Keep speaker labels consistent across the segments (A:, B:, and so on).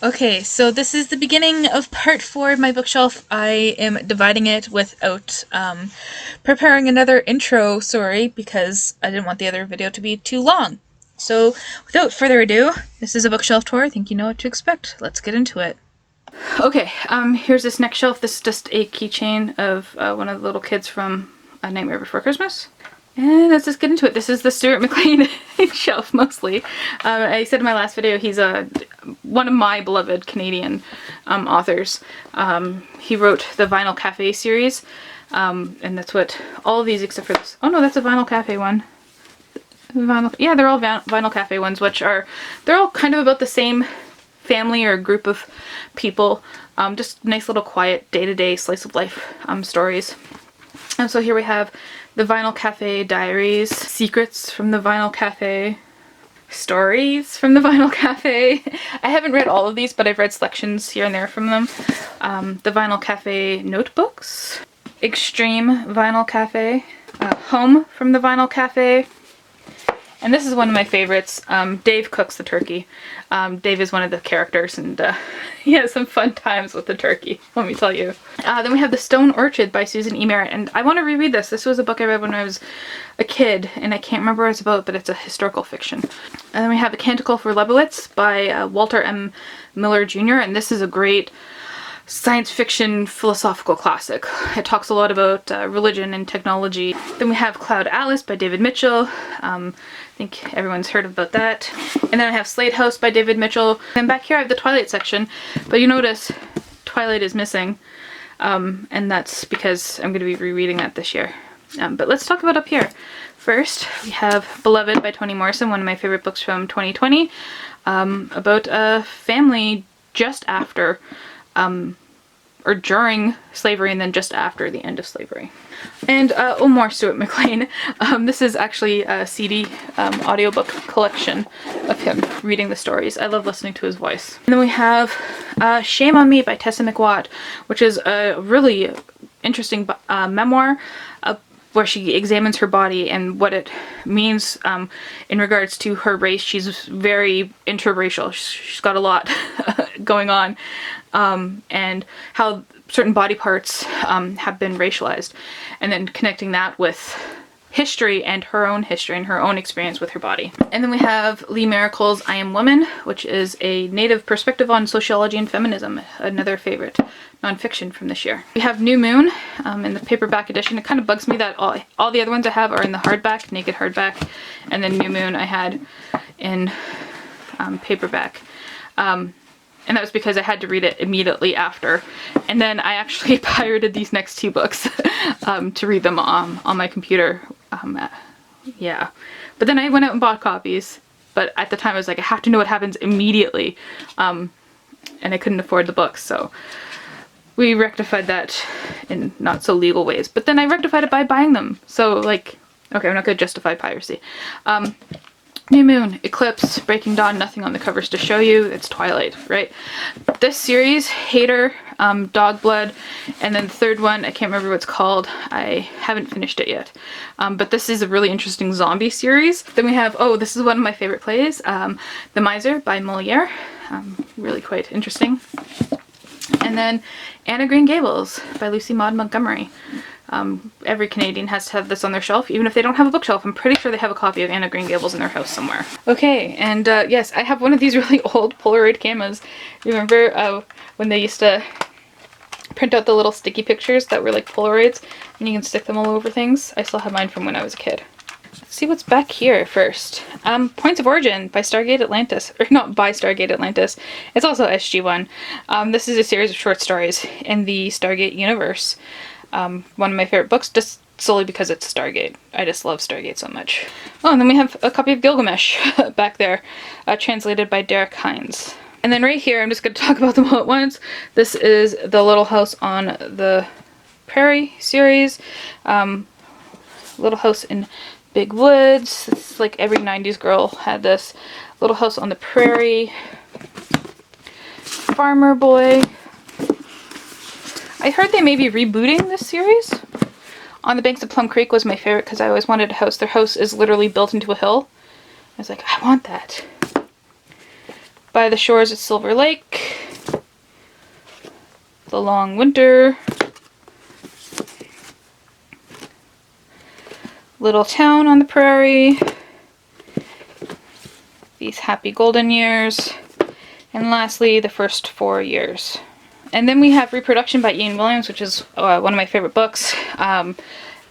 A: Okay, so this is the beginning of part 4 of my bookshelf. I am dividing it without preparing another intro, sorry, because I didn't want the other video to be too long. So without further ado, this is a bookshelf tour. I think you know what to expect. Let's get into it. Okay, here's this next shelf. This is just a keychain of one of the little kids from A Nightmare Before Christmas. And let's just get into it. This is the Stuart McLean shelf, mostly. I said in my last video, he's one of my beloved Canadian authors. He wrote the Vinyl Cafe series, and that's what all of these except for this. Oh no, that's a Vinyl Cafe one. Yeah, they're all Vinyl Cafe ones, which are, they're all kind of about the same family or group of people. Just nice little quiet day-to-day slice of life stories. And so here we have the Vinyl Cafe Diaries, Secrets from the Vinyl Cafe, Stories from the Vinyl Cafe. I haven't read all of these, but I've read selections here and there from them. The Vinyl Cafe Notebooks, Extreme Vinyl Cafe, Home from the Vinyl Cafe, and this is one of my favorites. Dave cooks the turkey. Dave is one of the characters, and he has some fun times with the turkey, let me tell you. Then we have The Stone Orchard by Susan E. Merritt, and I want to reread this. This was a book I read when I was a kid, and I can't remember what it's about, but it's a historical fiction. And then we have A Canticle for Lebowitz by Walter M. Miller Jr., and this is a great science fiction philosophical classic. It talks a lot about religion and technology. Then we have Cloud Atlas by David Mitchell. I think everyone's heard about that. And then I have Slade House by David Mitchell. And back here I have the Twilight section, but you notice Twilight is missing, and that's because I'm going to be rereading that this year. But let's talk about up here. First, we have Beloved by Toni Morrison, one of my favorite books from 2020, about a family just after or during slavery and then just after the end of slavery. And more Stuart McLean. This is actually a CD audiobook collection of him reading the stories. I love listening to his voice. And then we have Shame on Me by Tessa McWatt, which is a really interesting memoir where she examines her body and what it means in regards to her race. She's very interracial. She's got a lot going on, and how certain body parts have been racialized, and then connecting that with history and her own experience with her body. And then we have Lee Miracle's I Am Woman, which is a native perspective on sociology and feminism, another favorite nonfiction from this year. We have New Moon in the paperback edition. It kind of bugs me that all the other ones I have are in the hardback, naked hardback, and then New Moon I had in paperback. And that was because I had to read it immediately after. And then I actually pirated these next two books to read them on my computer. Yeah. But then I went out and bought copies. But at the time I was like, I have to know what happens immediately. And I couldn't afford the books, so we rectified that in not so legal ways. But then I rectified it by buying them. So like, okay, I'm not going to justify piracy. New Moon, Eclipse, Breaking Dawn, nothing on the covers to show you. It's Twilight, right? This series, Hater, Dog Blood, and then the third one, I can't remember what it's called. I haven't finished it yet. But this is a really interesting zombie series. Then we have, oh, this is one of my favorite plays, The Miser by Moliere. Really quite interesting. And then Anne of Green Gables by Lucy Maud Montgomery. Every Canadian has to have this on their shelf, even if they don't have a bookshelf. I'm pretty sure they have a copy of Anne of Green Gables in their house somewhere. Okay, and yes, I have one of these really old Polaroid cameras. Remember when they used to print out the little sticky pictures that were like Polaroids, and you can stick them all over things? I still have mine from when I was a kid. Let's see what's back here first. Points of Origin by Stargate Atlantis. Or not by Stargate Atlantis. It's also SG-1. This is a series of short stories in the Stargate universe. One of my favorite books, just solely because it's Stargate. I just love Stargate so much. Oh, and then we have a copy of Gilgamesh back there, translated by Derek Hines. And then right here, I'm just going to talk about them all at once. This is The Little House on the Prairie series. Little House in Big Woods. It's like every 90s girl had this. Little House on the Prairie. Farmer Boy. I heard they may be rebooting this series. On the Banks of Plum Creek was my favorite because I always wanted a house. Their house is literally built into a hill. I was like, I want that. By the Shores of Silver Lake, The Long Winter, Little Town on the Prairie, These Happy Golden Years, and lastly, The First 4 Years. And then we have Reproduction by Ian Williams, which is one of my favorite books, and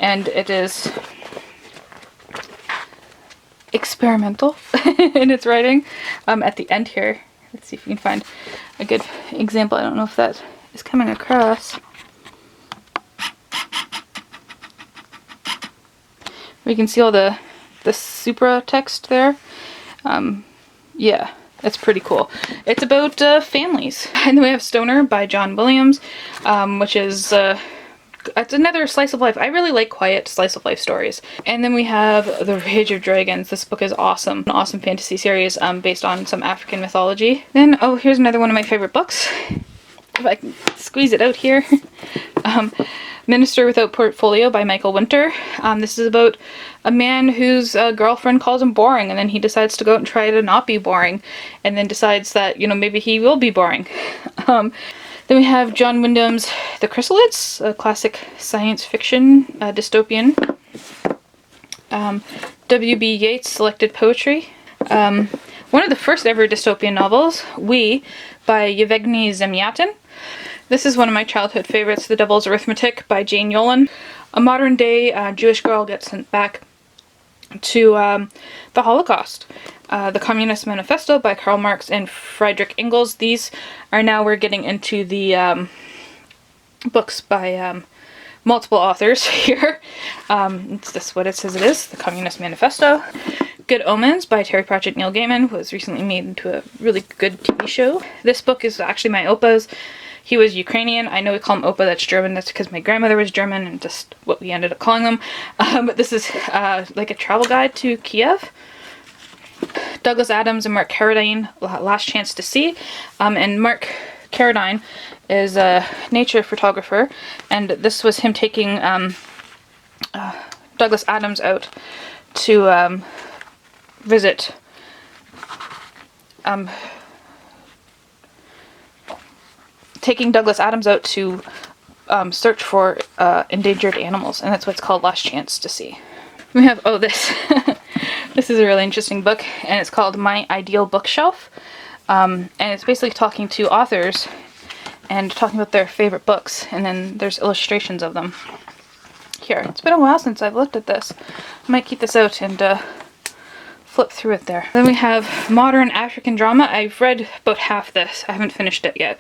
A: it is experimental in its writing. At the end here, let's see if we can find a good example. I don't know if that is coming across. We can see all the supra text there. Yeah, it's pretty cool. It's about families. And then we have Stoner by John Williams, which is it's another slice of life. I really like quiet slice of life stories. And then we have The Rage of Dragons. This book is awesome. An awesome fantasy series based on some African mythology. Then, oh, here's another one of my favorite books. If I can squeeze it out here. Minister Without Portfolio by Michael Winter. This is about a man whose girlfriend calls him boring, and then he decides to go out and try to not be boring, and then decides that, you know, maybe he will be boring. Then we have John Wyndham's The Chrysalids, a classic science fiction dystopian. W.B. Yeats' Selected Poetry. One of the first ever dystopian novels, We, by Yevgeny Zamyatin. This is one of my childhood favorites, The Devil's Arithmetic by Jane Yolen. A modern day Jewish girl gets sent back to the Holocaust. The Communist Manifesto by Karl Marx and Friedrich Engels. These are now we're getting into the books by multiple authors here. It's just what it says it is, The Communist Manifesto. Good Omens by Terry Pratchett and Neil Gaiman was recently made into a really good TV show. This book is actually my Opa's. He was Ukrainian. I know we call him Opa, that's German. That's because my grandmother was German and just what we ended up calling them. But this is like a travel guide to Kiev. Douglas Adams and Mark Carradine, Last Chance to See. And Mark Carradine is a nature photographer, and this was him taking Douglas Adams out to visit taking Douglas Adams out to search for endangered animals, and that's what it's called, Last Chance to See. We have, oh, this. This is a really interesting book, and it's called My Ideal Bookshelf. And it's basically talking to authors and talking about their favorite books, and then there's illustrations of them. Here, it's been a while since I've looked at this. I might keep this out and flip through it there. Then we have Modern African Drama. I've read about half this. I haven't finished it yet,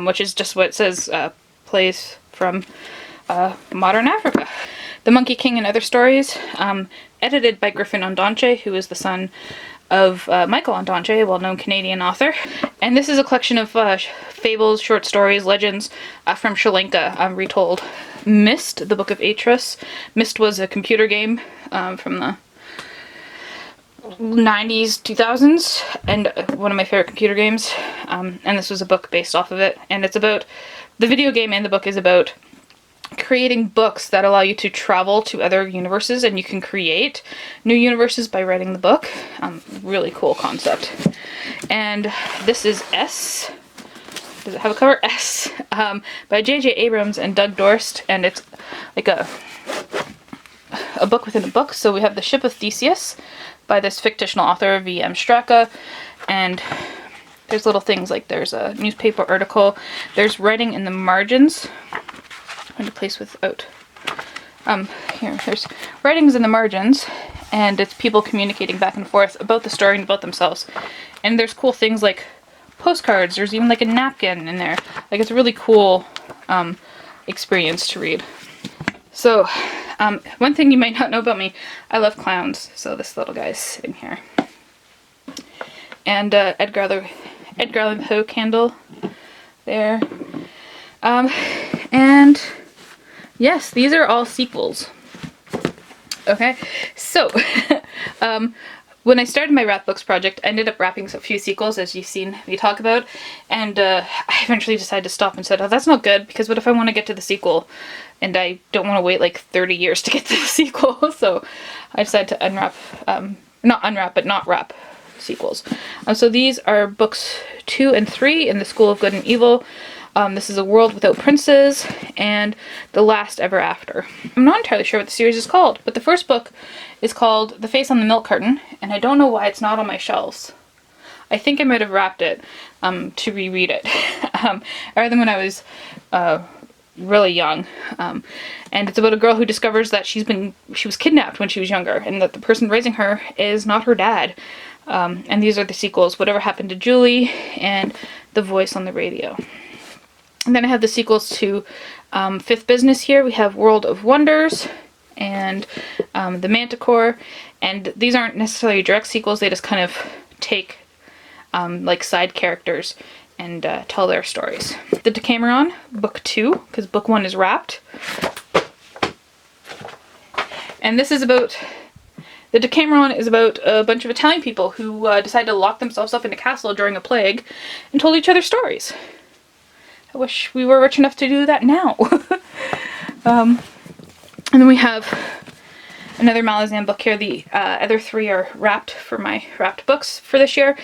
A: which is just what it says, plays from modern Africa. The Monkey King and Other Stories, edited by Griffin Ondaatje, who is the son of Michael Ondaatje, a well-known Canadian author. And this is a collection of fables, short stories, legends from Sri Lanka, retold. Myst, the Book of Atris. Myst was a computer game from the 90s, 2000s, and one of my favorite computer games. And this was a book based off of it. And it's about, the video game and the book is about creating books that allow you to travel to other universes, and you can create new universes by writing the book. Really cool concept. And this is S. Does it have a cover? S. By J.J. Abrams and Doug Dorst, and it's like a book within a book. So we have The Ship of Theseus by this fictional author, V.M. Straka, and there's little things like there's a newspaper article, there's writing in the margins. I'm going to place without. Here, there's writings in the margins, and it's people communicating back and forth about the story and about themselves. And there's cool things like postcards. There's even like a napkin in there. Like, it's a really cool experience to read. So, one thing you might not know about me, I love clowns. So this little guy's sitting here. And Edgar Allan Poe candle there. And yes, these are all sequels. Okay, so when I started my wrap books project, I ended up wrapping a few sequels, as you've seen me talk about, and I eventually decided to stop and said, oh, that's not good, because what if I want to get to the sequel, and I don't want to wait like 30 years to get to the sequel, so I decided to unwrap, not unwrap, but not wrap sequels. So these are books 2 and 3 in the School of Good and Evil. This is A World Without Princes and The Last Ever After. I'm not entirely sure what the series is called, but the first book is called The Face on the Milk Carton, and I don't know why it's not on my shelves. I think I might have wrapped it to reread it. I read them when I was really young, and it's about a girl who discovers that she was kidnapped when she was younger, and that the person raising her is not her dad. And these are the sequels: Whatever Happened to Julie and The Voice on the Radio. And then I have the sequels to Fifth Business here. We have World of Wonders and The Manticore, and these aren't necessarily direct sequels, they just kind of take like side characters and tell their stories. The Decameron, book 2, because book 1 is wrapped. And this is about, the Decameron is about a bunch of Italian people who decided to lock themselves up in a castle during a plague and told each other stories. I wish we were rich enough to do that now. And then we have another Malazan book here. The other 3 are wrapped for my wrapped books for this year.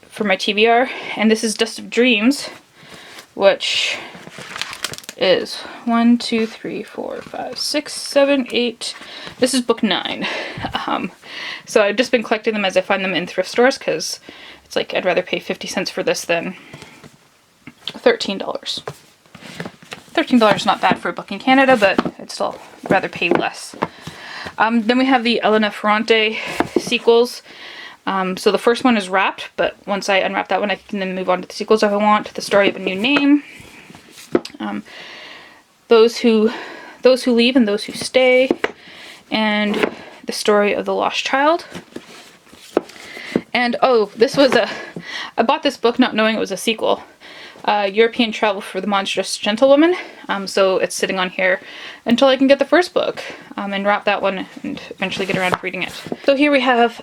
A: For my TBR, and this is Dust of Dreams, which is 1, 2, 3, 4, 5, 6, 7, 8. This is book 9. So I've just been collecting them as I find them in thrift stores, because it's like I'd rather pay 50 cents for this than $13. $13 is not bad for a book in Canada, but I'd still rather pay less. Then we have the Elena Ferrante sequels. So the first one is wrapped, but once I unwrap that one, I can then move on to the sequels if I want. The Story of a New Name, Those Who Leave and Those Who Stay, and The Story of the Lost Child. And oh, I bought this book not knowing it was a sequel. European Travel for the Monstrous Gentlewoman. So it's sitting on here until I can get the first book and wrap that one and eventually get around to reading it. So here we have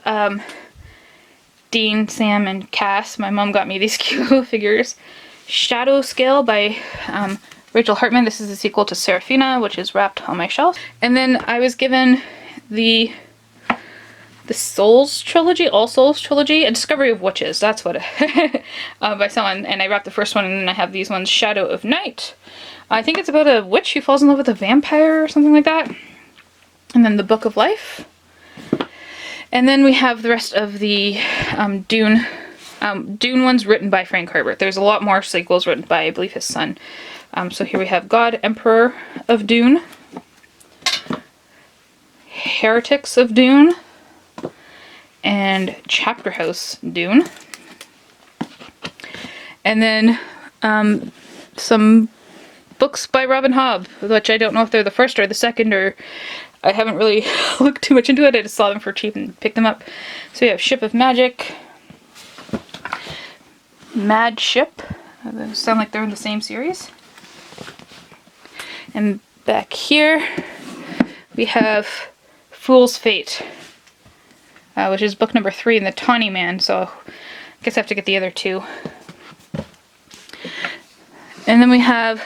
A: Dean, Sam, and Cass. My mom got me these cute little figures. Shadow Scale by Rachel Hartman. This is a sequel to Serafina, which is wrapped on my shelf. And then I was given the Souls trilogy, All Souls trilogy, A Discovery of Witches. That's what by someone. And I wrapped the first one, and then I have these ones, Shadow of Night. I think it's about a witch who falls in love with a vampire or something like that. And then The Book of Life. And then we have the rest of the Dune ones written by Frank Herbert. There's a lot more sequels written by, I believe, his son. So here we have God, Emperor of Dune, Heretics of Dune, and Chapter House Dune. And then some books by Robin Hobb, which I don't know if they're the first or the second, or I haven't really looked too much into it. I just saw them for cheap and picked them up. So we have Ship of Magic, Mad Ship. They sound like they're in the same series. And back here we have Fool's Fate, which is book number 3 in the Tawny Man. So I guess I have to get the other 2. And then we have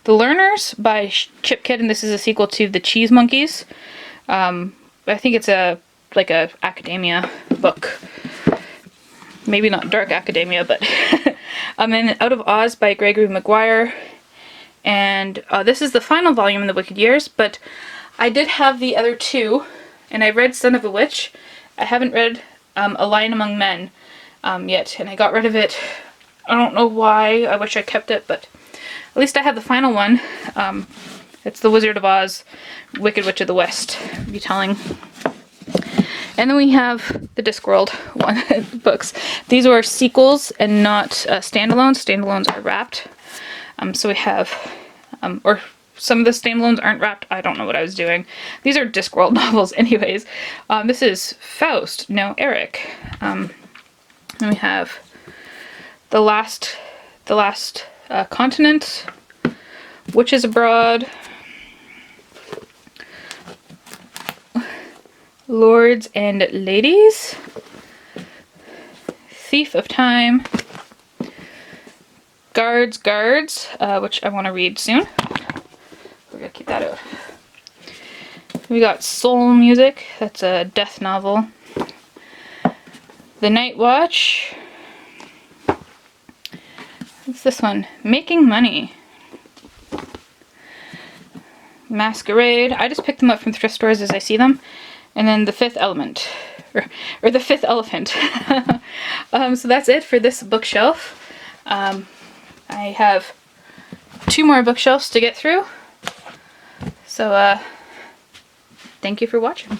A: The Learners by Chip Kidd, and this is a sequel to The Cheese Monkeys. I think it's like a academia book. Maybe not dark academia, but and Out of Oz by Gregory Maguire. And this is the final volume in the Wicked Years, but I did have the other 2, and I read Son of a Witch. I haven't read A Lion Among Men yet, and I got rid of it. I don't know why. I wish I kept it, but at least I have the final one. It's The Wizard of Oz, Wicked Witch of the West retelling. And then we have the Discworld books. These are sequels and not standalones. Standalones are wrapped. So we have, or some of the standalones aren't wrapped. I don't know what I was doing. These are Discworld novels anyways. This is Faust, no Eric. Then we have The Last Continent, Witches Abroad, Lords and Ladies, Thief of Time, Guards, which I want to read soon. We're going to keep that out. We got Soul Music, that's a death novel. The Night Watch. What's this one? Making Money. Masquerade. I just pick them up from thrift stores as I see them. And then The Fifth Element. Or The Fifth Elephant. So that's it for this bookshelf. I have 2 more bookshelves to get through. So, thank you for watching.